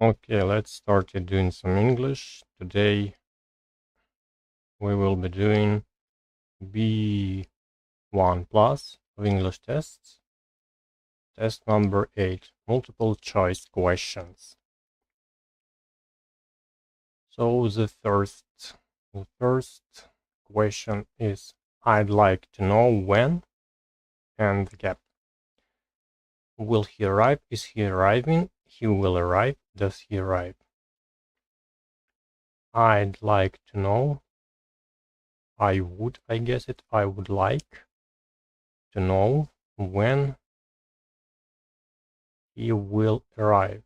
Okay, let's start doing some English. Today we will be doing B1 plus of English tests. Test number 8, multiple choice questions. So the first question is, I'd like to know when, and the gap. Will he arrive? Is he arriving? He will arrive. Does he arrive? I'd like to know. I would like to know when he will arrive.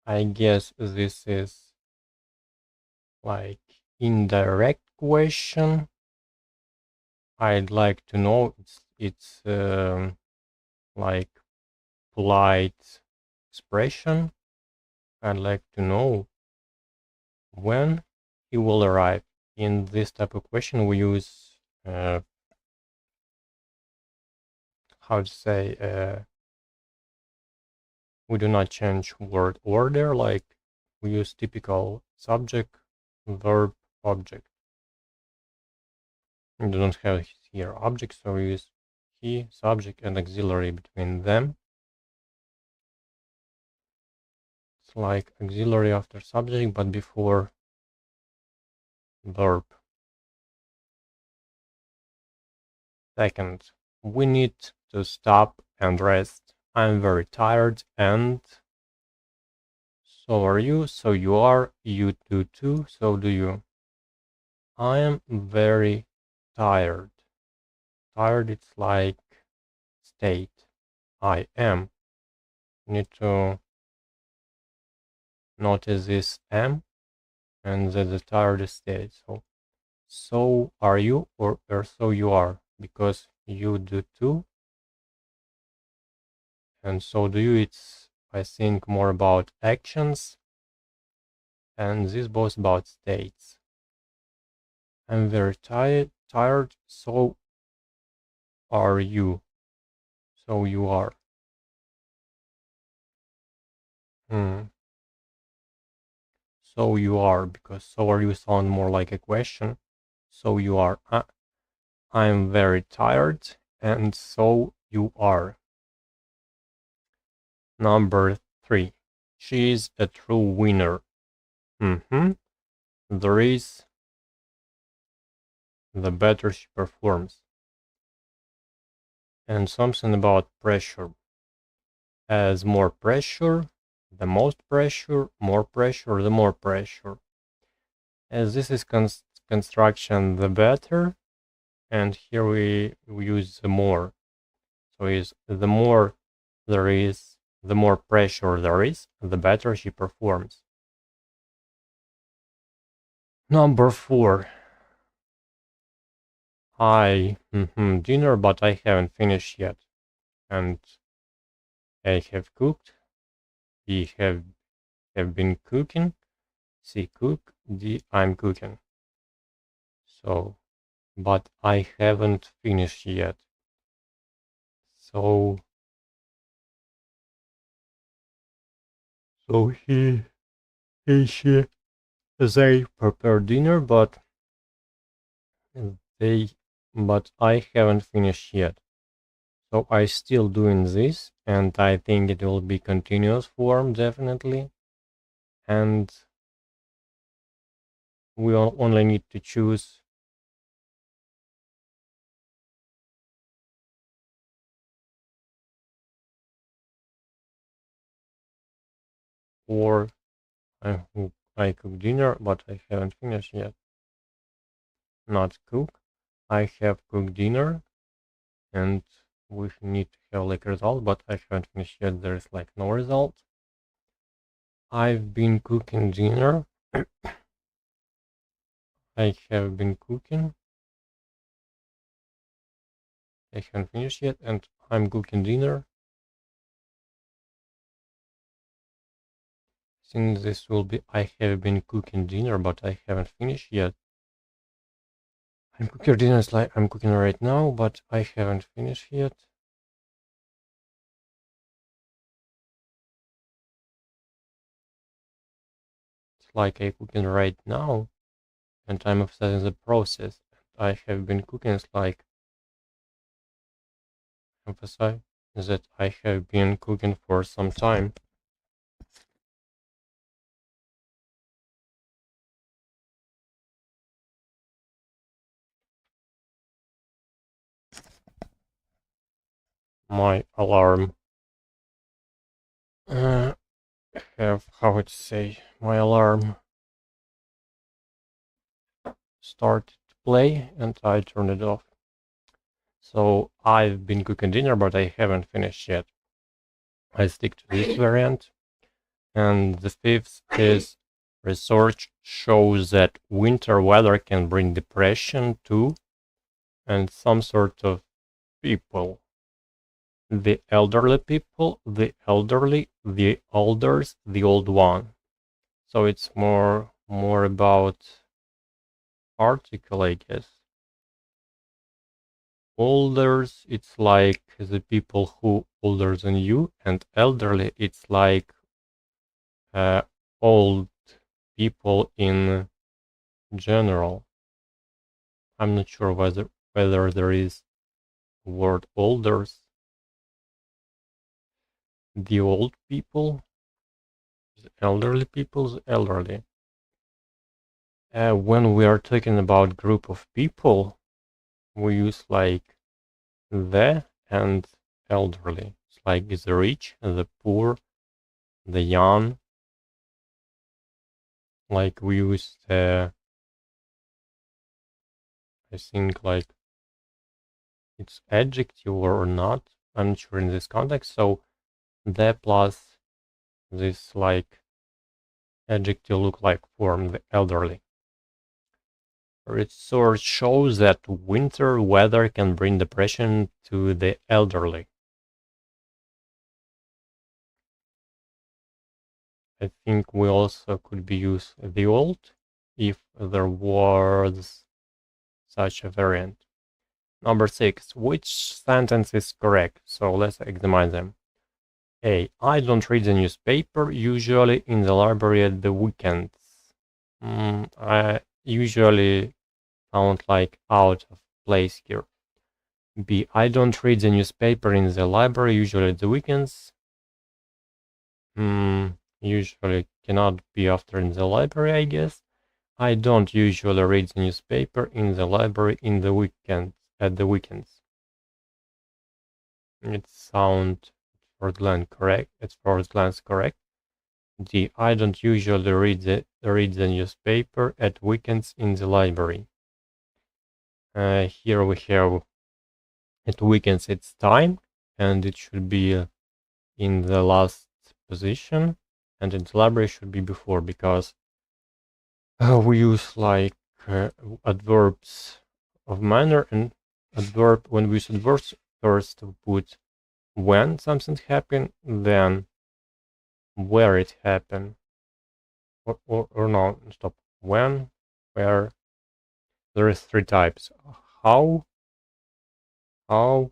I guess this is like indirect question. I'd like to know. It's like polite expression. I'd like to know when he will arrive. In this type of question, we use how to say we do not change word order. Like we use typical subject, verb, object. We don't have here object, so we use he, subject, and auxiliary between them. It's like auxiliary after subject, but before verb. Second, we need to stop and rest. I'm very tired, and so are you, so you are, you do too, so do you. I am very tired. Tired, it's like state. I am. Need to notice this am and the tired state. So are you, or so you are, because you do too, and so do you. It's, I think, more about actions, and this both about states. I'm very tired, so are you, so you are. So you are, because so are you sound more like a question. So you are. I'm very tired, and so you are. Number 3. She is a true winner. There is, the better she performs. And something about pressure. As more pressure, the most pressure, more pressure, the more pressure. As this is construction, the better, and here we use the more. So is the more there is, the more pressure there is, the better she performs. Number 4. Dinner, but I haven't finished yet. And I have cooked. We have been cooking. C cook. D I'm cooking. So, but I haven't finished yet. So she, she, they prepare dinner, but I haven't finished yet. So I still doing this, and I think it will be continuous form definitely. And we only need to choose or I cook dinner, but I haven't finished yet. Not cook. I have cooked dinner, and we need to have like result, but I haven't finished yet. There is like no result. I've been cooking dinner. I have been cooking. I haven't finished yet, and I'm cooking dinner. Since this will be, I have been cooking dinner, but I haven't finished yet. I'm cooking dinner, it's like I'm cooking right now, but I haven't finished yet. like I'm cooking right now, and I'm emphasizing the process. I have been cooking like emphasize that I have been cooking for some time. My alarm have how to say my alarm started to play and I turned it off. So I've been cooking dinner, but I haven't finished yet. I stick to this variant. And the fifth is research shows that winter weather can bring depression to and some sort of people. The elderly people, the elderly, the elders, the old one. So it's more about article, I guess. Olders, it's like the people who older than you, and elderly, it's like old people in general. I'm not sure whether there is word olders. The old people, the elderly people, the elderly. When we are talking about group of people, we use like the and elderly. It's like the rich, the poor, the young. Like we use I think like it's adjective or not. I'm not sure in this context. So the plus this like adjective look like form, the elderly. Research shows that winter weather can bring depression to the elderly. I think we also could be use the old if there was such a variant. Number 6. Which sentence is correct? So let's examine them. A. I don't read the newspaper, usually in the library at the weekends. I usually sound like out of place here. B. I don't read the newspaper in the library, usually at the weekends. Usually cannot be after in the library, I guess. I don't usually read the newspaper in the library in the weekends, at the weekends. It sounds first glance correct. It's first glance correct. D. I don't usually read the newspaper at weekends in the library. Here we have at weekends it's time, and it should be in the last position, and in the library should be before, because we use like adverbs of manner, and adverb when we use adverbs first we put when something happened, then where it happened, or no, stop, when, where. There is three types: how, mm,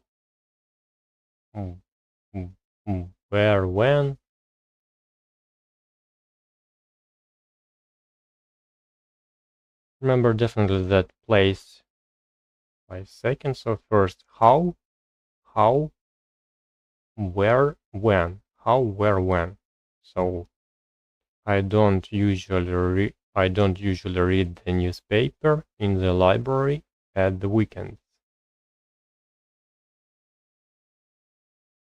where, when. Remember definitely that place 5 seconds. So first how, where, when. How, where, when. So I don't usually read the newspaper in the library at the weekends.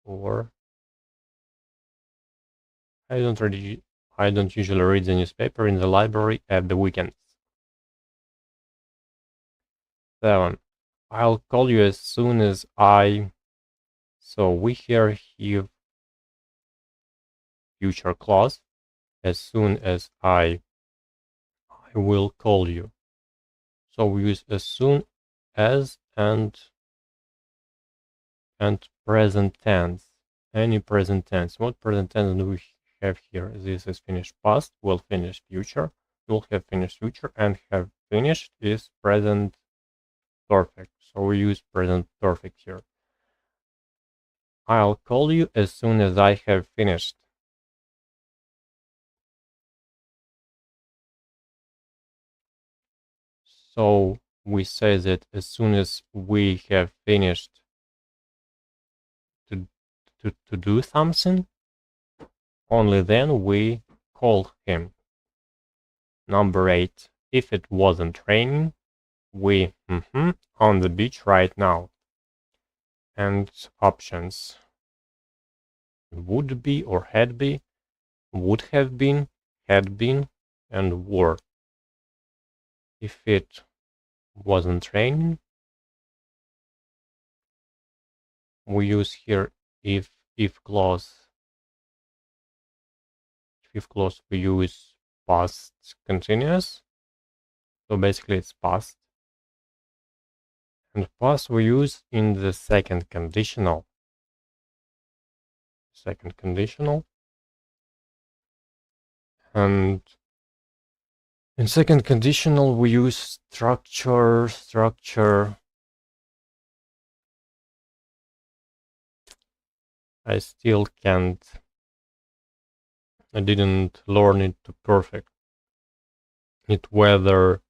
Or I don't usually read the newspaper in the library at the weekends. 7. I'll call you as soon as I. So we here have future clause. As soon as I will call you. So we use as soon as and present tense. Any present tense. What present tense do we have here? This is finished past, will finish future, will have finished future, and have finished is present perfect. So we use present perfect here. I'll call you as soon as I have finished. So we say that as soon as we have finished to do something, only then we call him. Number 8. If it wasn't raining, we on the beach right now. And options. Would be or had be, would have been, had been, and were. If it wasn't raining, we use here if clause. If clause we use past continuous. So basically it's past. And past we use in the second conditional. Second conditional. And in second conditional we use structure. I still can't. I didn't learn it to perfect. It's whether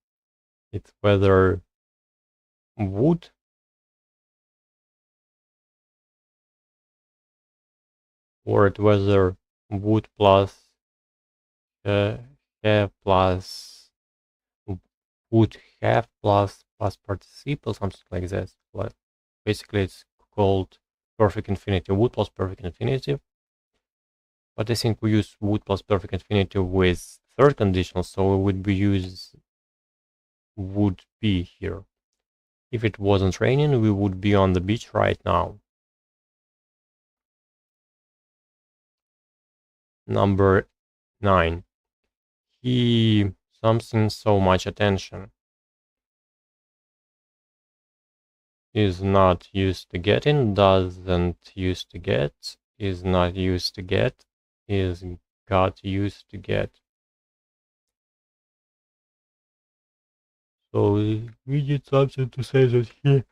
would or it whether would plus have plus would have plus past participle, something like that. But basically it's called perfect infinitive, would plus perfect infinitive. But I think we use would plus perfect infinitive with third conditional, so it would be used would be here. If it wasn't raining, we would be on the beach right now. Number 9. He something so much attention. Is not used to getting, doesn't used to get, is not used to get, is got used to get. So we need something to say that he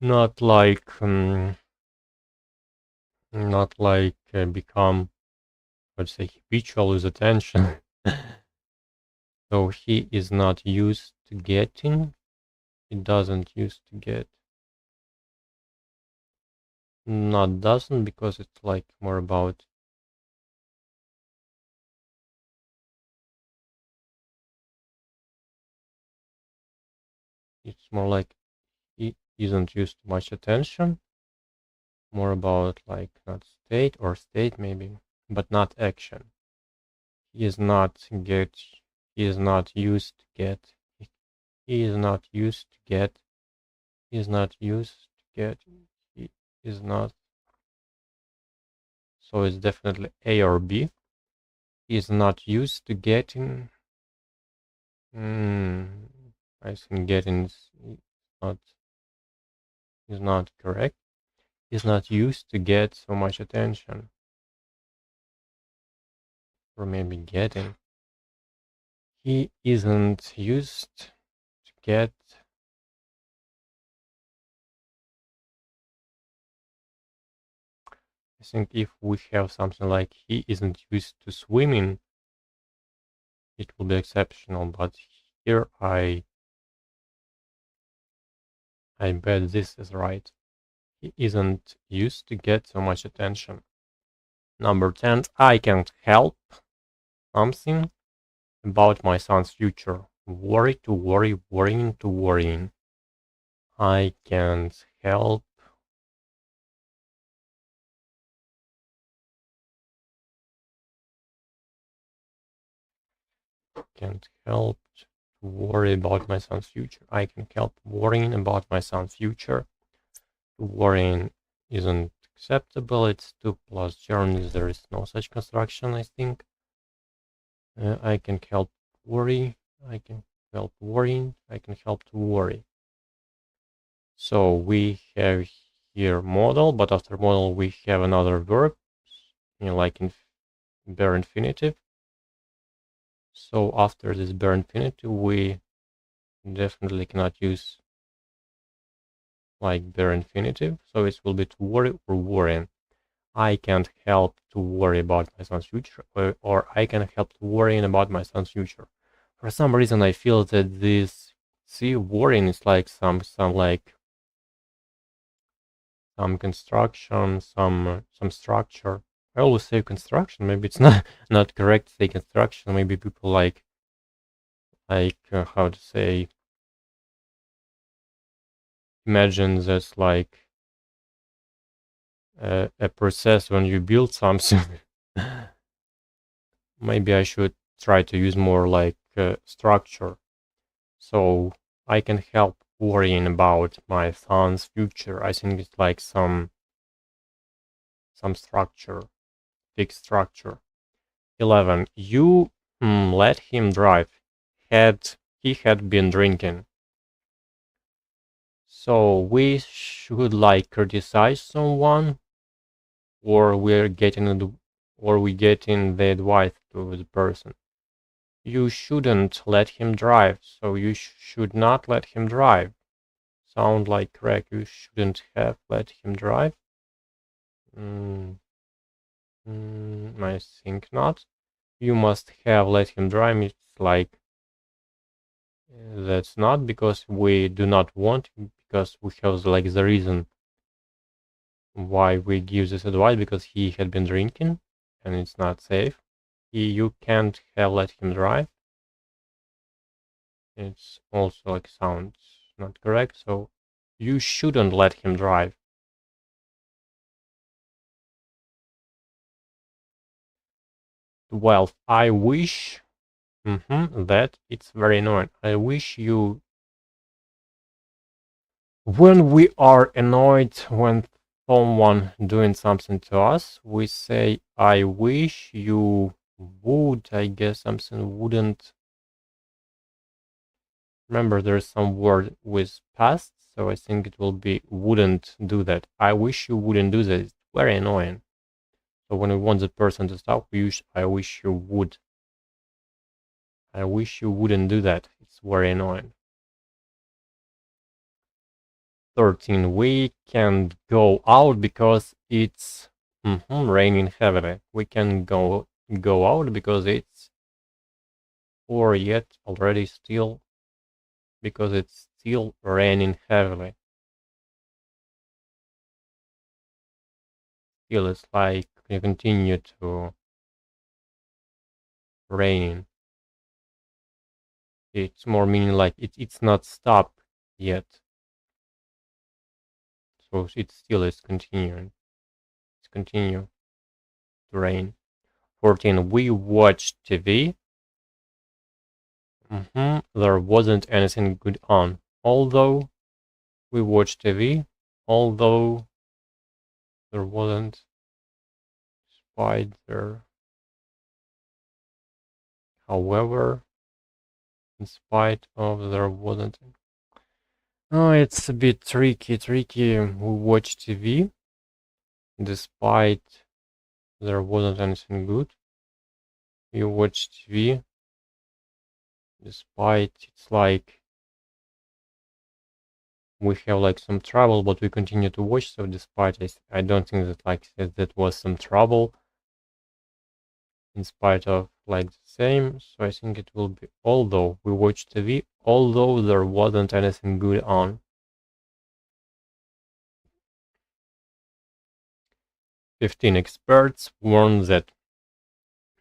not like become, let's say, habitual with attention. So he is not used to getting, he doesn't used to get. Not doesn't, because it's like more about it's more like he isn't used to much attention. More about like not state or state maybe, but not action. He is not get. He is not used to get. He is not used to get. He is not used to get. He is not. So it's definitely A or B. He is not used to getting. I think getting is not correct. He's not used to get so much attention. Or maybe getting. He isn't used to get. I think if we have something like he isn't used to swimming, it will be exceptional, but here I bet this is right. He isn't used to get so much attention. Number 10, I can't help something about my son's future. Worry to worry, worrying to worrying. I can't help to worry about my son's future. I can help worrying about my son's future. Worrying isn't acceptable. It's 2 plus gerunds. There is no such construction, I think. I can help worry. I can help worrying. I can help to worry. So we have here modal, but after modal we have another verb, like in bare infinitive. So after this bare infinitive, we definitely cannot use like bare infinitive. So it will be to worry or worrying. I can't help to worry about my son's future, or I can help to worrying about my son's future. For some reason, I feel that this worrying is like some construction, some structure. I always say construction. Maybe it's not correct to say construction. Maybe people like how to say, imagine that's like a process when you build something. Maybe I should try to use more like structure, so I can help worrying about my son's future. I think it's like some structure, fixed structure. 11. You let him drive. He had been drinking. So we should like criticize someone, or we getting the advice to the person. You shouldn't let him drive. So you should not let him drive. Sound like correct. You shouldn't have let him drive. I think not. You must have let him drive. It's like that's not because we do not want, because we have like the reason why we give this advice, because he had been drinking and it's not safe. You can't have let him drive. It's also like sounds not correct. So you shouldn't let him drive. 12. I wish that it's very annoying. I wish you. When we are annoyed when someone doing something to us, we say, I wish you would. I guess something wouldn't. Remember, there's some word with past, so I think it will be wouldn't do that. I wish you wouldn't do that. It's very annoying. So when we want the person to stop, we use I wish you would. I wish you wouldn't do that. It's very annoying. 13. We can go out because it's raining heavily. We can go out because it's, or yet already still, because it's still raining heavily. Still, it's like you continue to raining. It's more meaning like it's not stopped yet. So it still is continuing. It's continue to rain. 14. We watched TV. There wasn't anything good on. Although we watched TV, although there wasn't, despite there, however, in spite of there wasn't. Oh, it's a bit tricky. We watched TV, despite there wasn't anything good. We watched TV, despite it's like we have like some trouble, but we continue to watch. So despite, I don't think that like that was some trouble. In spite of like the same, so I think it will be although we watched TV, although there wasn't anything good on. 15. Experts warn that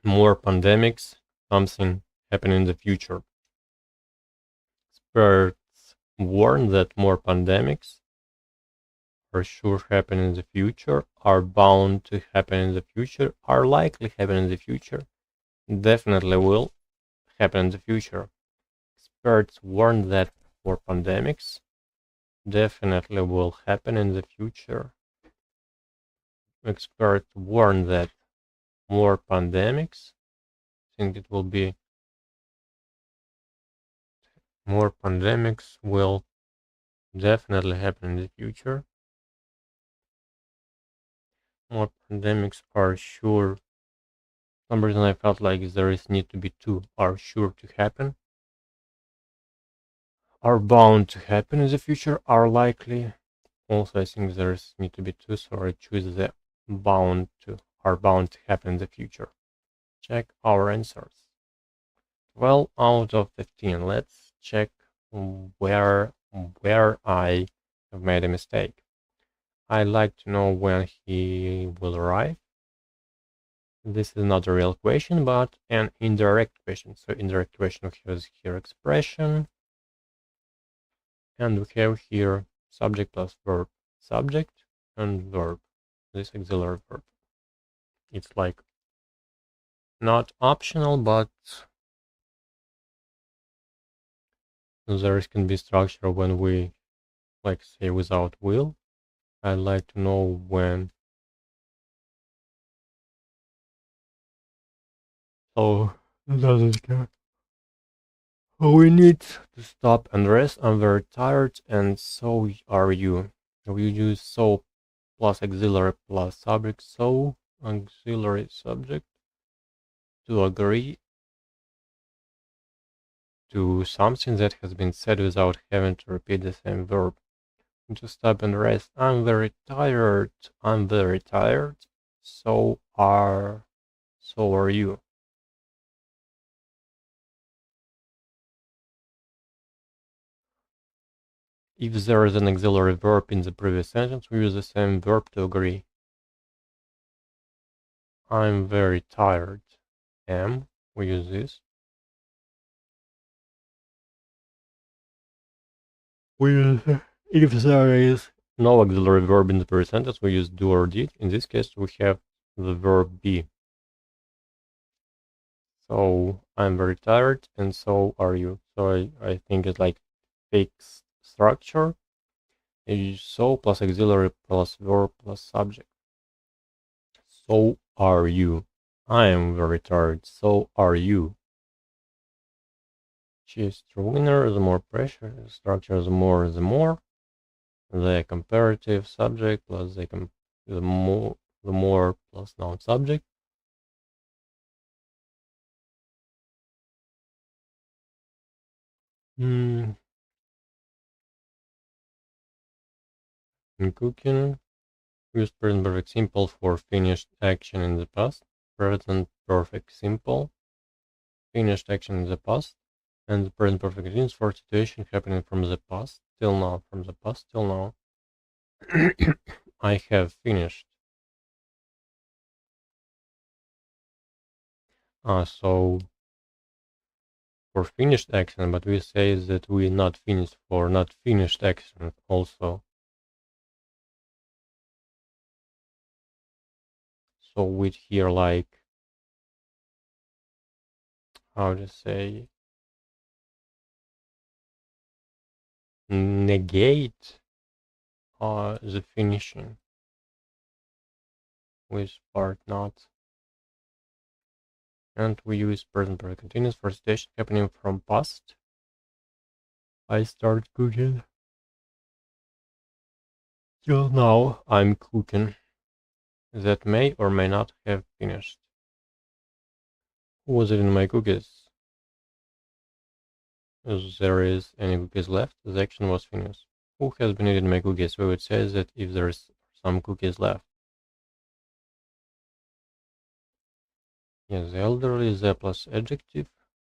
more pandemics, something happen in the future. Experts warn that more pandemics are sure happen in the future, are bound to happen in the future, are likely happen in the future, definitely will happen in the future. Experts warn that more pandemics definitely will happen in the future. Experts warn that more pandemics, I think it will be more pandemics will definitely happen in the future. More pandemics are sure. For some reason I felt like there is need to be two, are sure to happen, are bound to happen in the future, are likely. Also I think there's need to be two, so I choose the bound to, are bound to happen in the future. Check our answers. 12 out of 15. Let's check where I have made a mistake. I'd like to know when he will arrive. This is not a real question, but an indirect question. So indirect question has here expression, and we have here subject plus verb. Subject and verb. This auxiliary verb. It's like not optional, but there can be structure when we like say without will. I'd like to know when. Oh, it doesn't care. We need to stop and rest. I'm very tired, and so are you. We use so plus auxiliary plus subject, so auxiliary subject to agree to something that has been said without having to repeat the same verb. To stop and rest. I'm very tired. I'm very tired. So are you. If there is an auxiliary verb in the previous sentence, we use the same verb to agree. I'm very tired. Am, we use this. We use, if there is no auxiliary verb in the previous sentence, we use do or did. In this case, we have the verb be. So I'm very tired, and so are you. So I think it's like fixed structure. So plus auxiliary plus verb plus subject. So are you. I am very tired. So are you. She is stronger, the more pressure. The structure, the more. The comparative subject plus the more plus noun subject. In cooking, use present perfect simple for finished action in the past. Present perfect simple, finished action in the past. And the present perfect tense for situation happening from the past till now. From the past till now. I have finished. So for finished action, but we say that we not finished for not finished action also. So with here like how to say negate the finishing with part not. And we use present perfect continuous for situation happening from past. I start cooking. Till now I'm cooking. That may or may not have finished. Was it in my cookies? If there is any cookies left, the action was finished. Who has been eating my cookies? We would say that if there's some cookies left. Yes, the elderly, the plus adjective,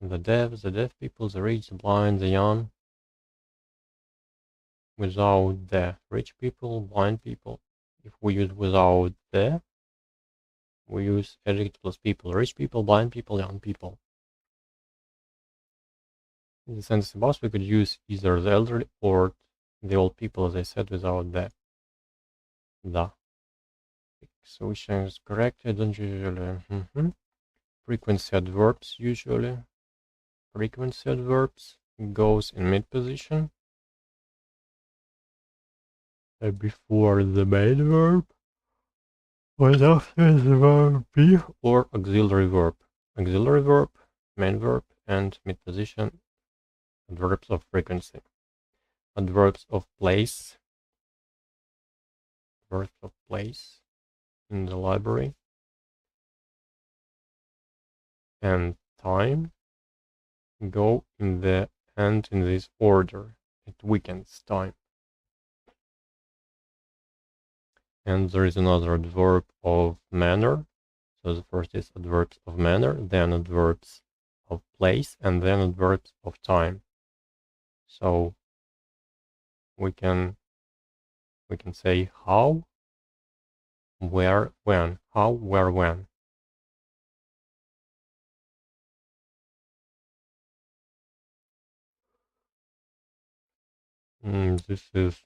the deaf people, the rich, the blind, the young. Without the rich people, blind people. If we use without the, we use adjective plus people, rich people, blind people, young people. In the sentence above, we could use either the elderly or the old people, as I said, without the. Which is correct. I don't usually. Frequency adverbs usually. Frequency adverbs goes in mid position before the main verb, or after the verb be, or auxiliary verb. Auxiliary verb, main verb, and mid position adverbs of frequency. Adverbs of place. Adverbs of place in the library. And time go in the end in this order. It weekends time. And there is another adverb of manner. So the first is adverbs of manner, then adverbs of place and then adverbs of time. So we can say how, where, when. How, where, when. This is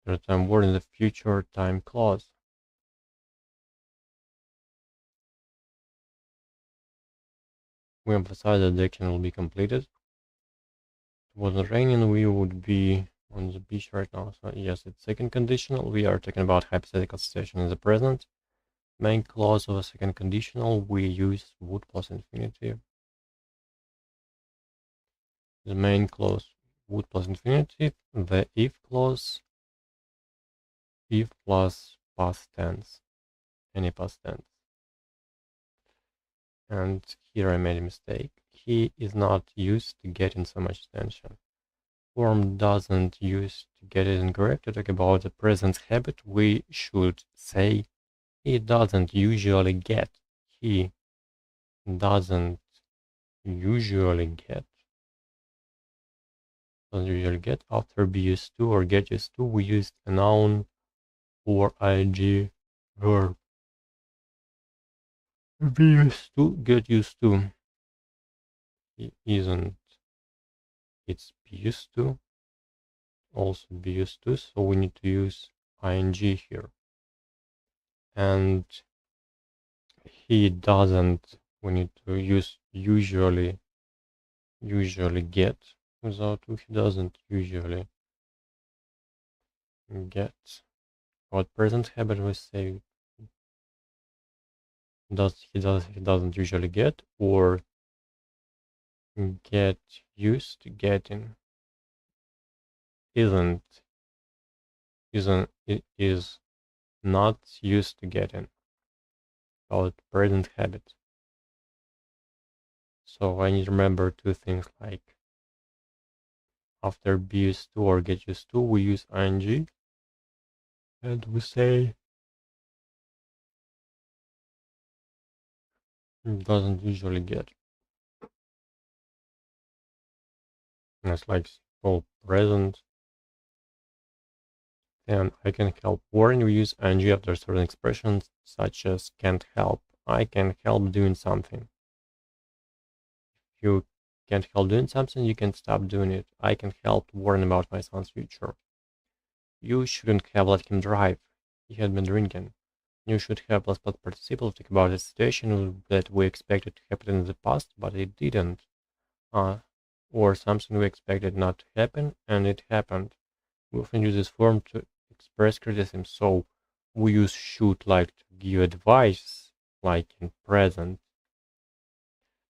the time word in the future time clause. We emphasize that the action will be completed. If it wasn't raining, we would be on the beach right now. So yes, it's second conditional. We are talking about hypothetical situation in the present. Main clause of a second conditional, we use would plus infinitive. The main clause would plus infinitive. The if clause, if plus past tense, any past tense. And here I made a mistake. He is not used to getting so much attention. Form doesn't use to get it incorrect. To talk about the present habit, we should say he doesn't usually get. He doesn't usually get. Doesn't usually get. After be used to or get used to, we used a noun or ing verb. Be used to, get used to. He isn't. It's be used to. Also be used to. So we need to use ing here. And he doesn't. We need to use usually get without to. He doesn't usually get. What present habit we say he doesn't usually get, or get used to getting. Isn't it is not used to getting. Called present habit. So I need to remember two things, like after be used to or get used to, we use ing, and we say doesn't usually get. And it's like simple present. And I can help. When we use ing after certain expressions, such as can't help. I can help doing something. If you can't help doing something, you can stop doing it. I can help worrying about my son's future. You shouldn't have let him drive. He had been drinking. You should have plus participle to talk about a situation that we expected to happen in the past, but it didn't. Or something we expected not to happen, and it happened. We often use this form to express criticism, so we use should, like to give advice, like in present,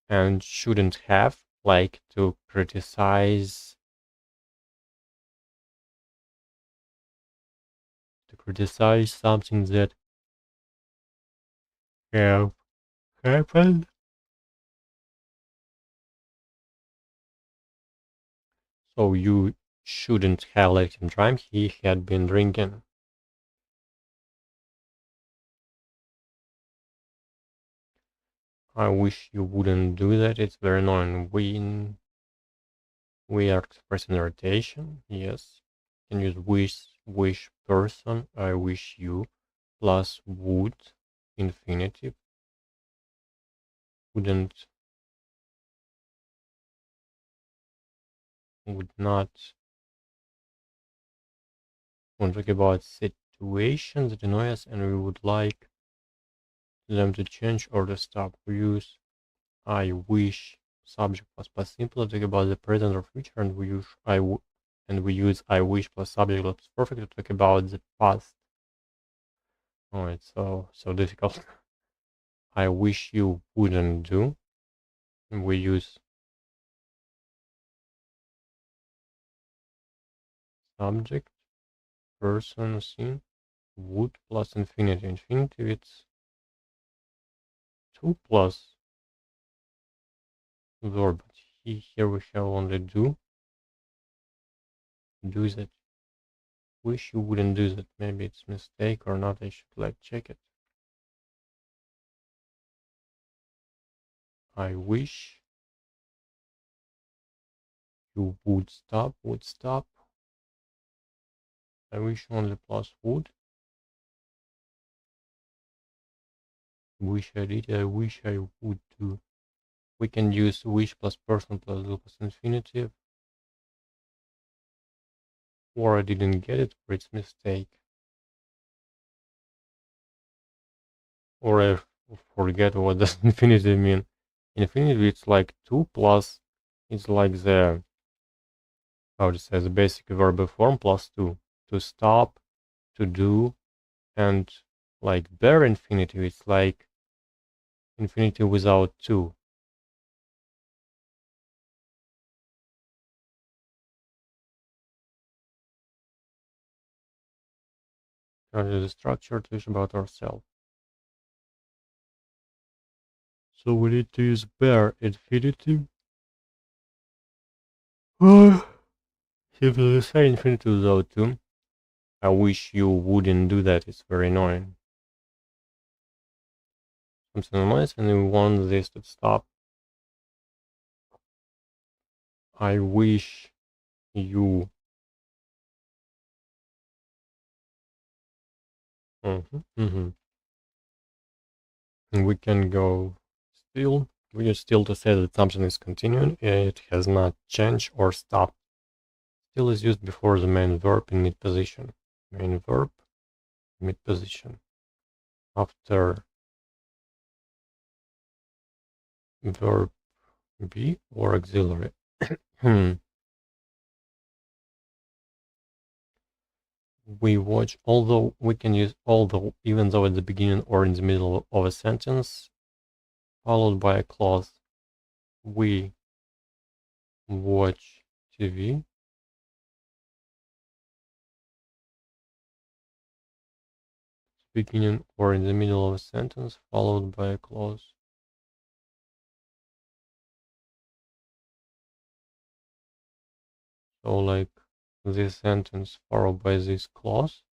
and shouldn't have, like to criticize something that have happened. So you shouldn't have let him drive. He had been drinking. I wish you wouldn't do that. It's very annoying. We are expressing irritation. Yes. Can use wish person. I wish you plus would infinitive. Would not. We'll talk about situations that annoy us and we would like them to change or to stop. We use I wish subject plus past simple to talk about the present or future, and we use I wish plus subject plus perfect to talk about the past. Oh, it's so difficult. I wish you wouldn't do. And we use subject, person, scene, would plus infinity. Infinity, it's 2 plus verb. But here we have only do. Do that. Wish you wouldn't do that. Maybe it's mistake or not. I should like check it. I wish you would stop. I wish only plus would. Wish I did. I wish I would do. We can use wish plus person plus do plus infinitive. Or I didn't get it, or it's mistake. Or I forget what does infinitive mean. Infinitive, it's like 2 plus, it's like the, how to say, the basic verb form plus 2. To stop, to do, and like bare infinitive, it's like infinitive without 2. The structure to wish about ourselves. So we need to use bare infinitive. Simply say infinitive without 2. I wish you wouldn't do that, it's very annoying. Something nice, and we want this to stop. I wish you. And we can go still. We use still to say that something is continuing. It has not changed or stopped. Still is used before the main verb in mid position. Main verb, mid position. After verb be or auxiliary. We watch, although we can use although, even though at the beginning or in the middle of a sentence, followed by a clause. We watch TV. Beginning or in the middle of a sentence, followed by a clause. So like this sentence followed by this clause.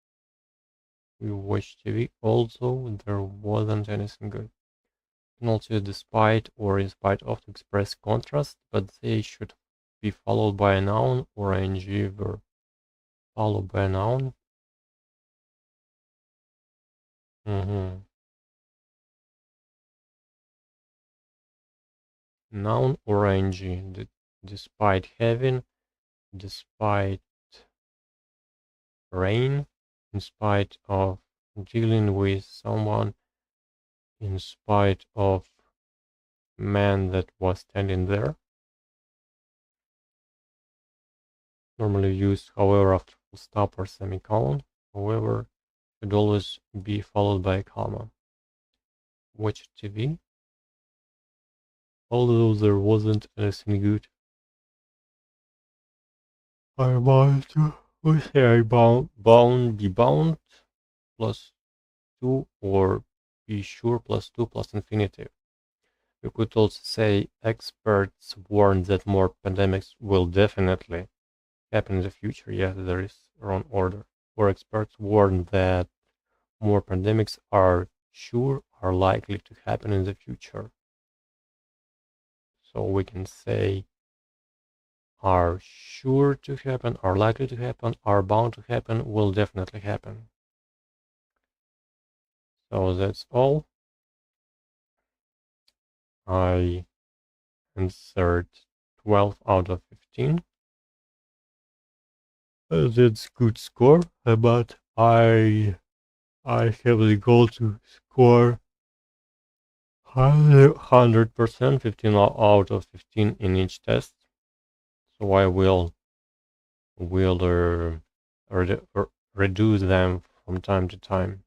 We watch TV, although there wasn't anything good. You can also use despite or in spite of to express contrast, but they should be followed by a noun or ing verb. Followed by a noun. Noun or ing. Despite having, despite rain, in spite of dealing with someone, in spite of man that was standing there. Normally used, however, after full stop or semicolon. However, should always be followed by a comma. Watch TV. Although there wasn't anything good. I want to say be bound plus 2 or be sure plus 2 plus infinitive. You could also say experts warn that more pandemics will definitely happen in the future. Yes, there is wrong order. Or experts warn that more pandemics are likely to happen in the future. So we can say are sure to happen, are likely to happen, are bound to happen, will definitely happen. So that's all. I answered 12 out of 15. That's good score, but I have the goal to score 100%, 15 out of 15 in each test. So I will reduce them from time to time.